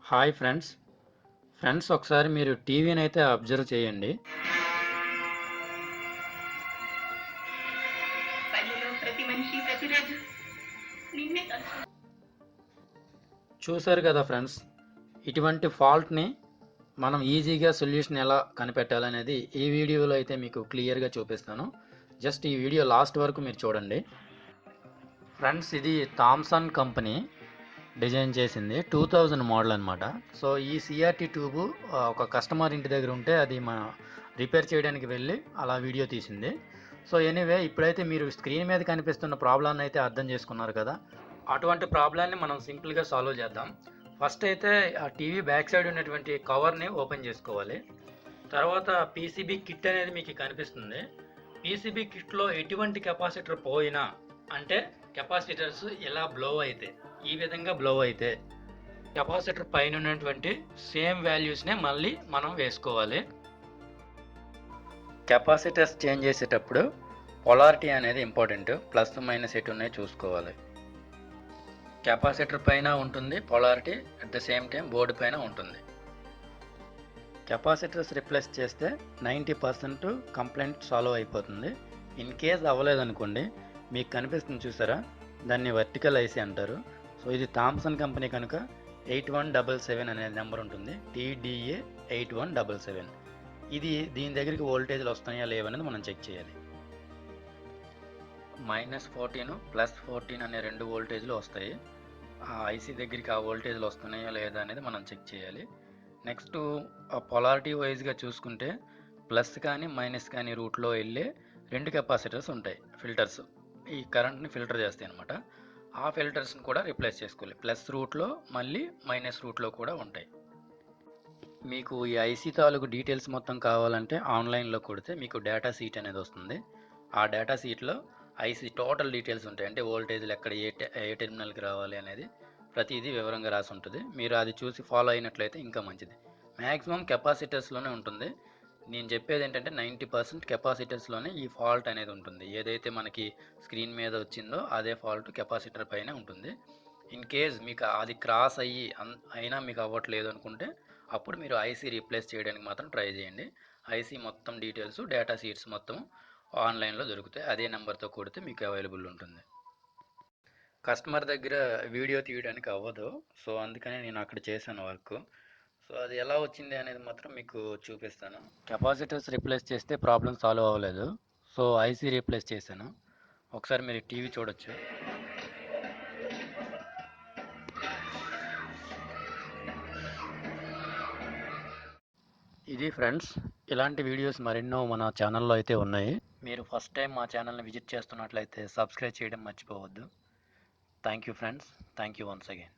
Hi friends ఒకసారి మీరు టీవీని అయితే అబ్జర్వ్ చేయండి. చూశారు కదా ఫ్రెండ్స్, ఇటువంటి ఫాల్ట్ని మనం ఈజీగా సొల్యూషన్ ఎలా కనిపెట్టాలనేది ఈ వీడియోలో అయితే మీకు క్లియర్గా చూపిస్తాను. జస్ట్ ఈ వీడియో లాస్ట్ వరకు మీరు చూడండి. ఫ్రెండ్స్, ఇది థామ్సన్ కంపెనీ డిజైన్ చేసింది 2000 మోడల్ అనమాట. సో ఈ సిఆర్టీ ట్యూబ్ ఒక కస్టమర్ ఇంటి దగ్గర ఉంటే అది మన రిపేర్ చేయడానికి వెళ్ళి అలా వీడియో తీసింది. సో ఎనీవే, ఇప్పుడైతే మీరు స్క్రీన్ మీద కనిపిస్తున్న ప్రాబ్లాన్ని అయితే అర్థం చేసుకున్నారు కదా. అటువంటి ప్రాబ్లాన్ని మనం సింపుల్గా సాల్వ్ చేద్దాం. ఫస్ట్ అయితే ఆ టీవీ బ్యాక్ సైడ్ ఉన్నటువంటి కవర్ని ఓపెన్ చేసుకోవాలి. తర్వాత పీసీబీ కిట్ అనేది మీకు కనిపిస్తుంది. పీసీబీ కిట్లో ఎటువంటి కెపాసిటర్ పోయినా, అంటే కెపాసిటర్స్ ఇలా బ్లో అయితే, ఈ విధంగా బ్లో అయితే కెపాసిటర్ పైన ఉన్నటువంటి సేమ్ వాల్యూస్నే మళ్ళీ మనం వేసుకోవాలి. కెపాసిటర్స్ చేంజ్ చేసేటప్పుడు పొలారిటీ అనేది ఇంపార్టెంట్. ప్లస్ మైనస్ ఎటు ఉన్నాయి చూసుకోవాలి. కెపాసిటర్ పైన ఉంటుంది polarity, at the same time board పైన ఉంటుంది. కెపాసిటర్స్ రిప్లేస్ చేస్తే 90% కంప్లైంట్ సాల్వ్ అయిపోతుంది. ఇన్ కేస్ అవ్వలేదనుకోండి, మీకు కనిపిస్తుంది చూసారా, దాన్ని వర్టికల్ ఐసీ అంటారు. సో ఇది థామ్సన్ కంపెనీ కనుక 8177 అనేది నెంబర్ ఉంటుంది, TDA 8177. ఇది దీని దగ్గరికి వోల్టేజ్లు వస్తున్నాయా లేవనేది మనం చెక్ చేయాలి. -14 +14 అనే 2 వోల్టేజ్లు వస్తాయి. ఆ ఐసీ దగ్గరికి ఆ వోల్టేజ్లు వస్తున్నాయా లేదా అనేది మనం చెక్ చేయాలి. నెక్స్ట్ పొలారిటీ వైజ్గా చూసుకుంటే ప్లస్ కానీ మైనస్ కానీ రూట్లో వెళ్ళే 2 కెపాసిటర్స్ ఉంటాయి, ఫిల్టర్స్. ఈ కరెంట్ని ఫిల్టర్ చేస్తాయి అనమాట. ఆ ఫిల్టర్స్ని కూడా రిప్లేస్ చేసుకోవాలి. ప్లస్ రూట్లో మళ్ళీ మైనస్ రూట్లో కూడా ఉంటాయి. మీకు ఈ ఐసీ తాలూకు డీటెయిల్స్ మొత్తం కావాలంటే ఆన్లైన్లో కొడితే మీకు డేటా షీట్ అనేది వస్తుంది. ఆ డేటా షీట్లో ఐసీ టోటల్ డీటెయిల్స్ ఉంటాయి. అంటే వోల్టేజ్లు ఎక్కడ ఏ టెర్మినల్కి రావాలి అనేది ప్రతిదీ వివరంగా రాసి ఉంటుంది. మీరు అది చూసి ఫాలో అయినట్లయితే ఇంకా మంచిది. మ్యాక్సిమం కెపాసిటర్స్లోనే ఉంటుంది. నేను చెప్పేది ఏంటంటే 90% కెపాసిటర్స్లోనే ఈ ఫాల్ట్ అనేది ఉంటుంది. ఏదైతే మనకి స్క్రీన్ మీద వచ్చిందో అదే ఫాల్ట్ కెపాసిటర్ పైన ఉంటుంది. ఇన్ కేస్ మీకు అది క్రాస్ అయినా మీకు అవ్వట్లేదు అనుకుంటే అప్పుడు మీరు ఐసీ రీప్లేస్ చేయడానికి మాత్రం ట్రై చేయండి. ఐసీ మొత్తం డీటెయిల్స్, డేటా షీట్స్ మొత్తం ఆన్లైన్లో దొరుకుతాయి. అదే నెంబర్తో కొడితే మీకు అవైలబుల్ ఉంటుంది. కస్టమర్ దగ్గర వీడియో తీయడానికి అవ్వదు, సో అందుకని నేను అక్కడ చేశాను వర్క్. సో అది ఎలా వచ్చింది అనేది మాత్రం మీకు చూపిస్తాను. కెపాసిటర్స్ రీప్లేస్ చేస్తే ప్రాబ్లం సాల్వ్ అవ్వలేదు, సో ఐసీ రీప్లేస్ చేశాను. ఒకసారి మీరు టీవీ చూడొచ్చు. ఇది ఫ్రెండ్స్, ఇలాంటి వీడియోస్ మరెన్నో మన ఛానల్లో అయితే ఉన్నాయి. మీరు ఫస్ట్ టైం మా ఛానల్ని విజిట్ చేస్తున్నట్లయితే సబ్స్క్రైబ్ చేయడం మర్చిపోవద్దు. Thank you friends, thank you once again.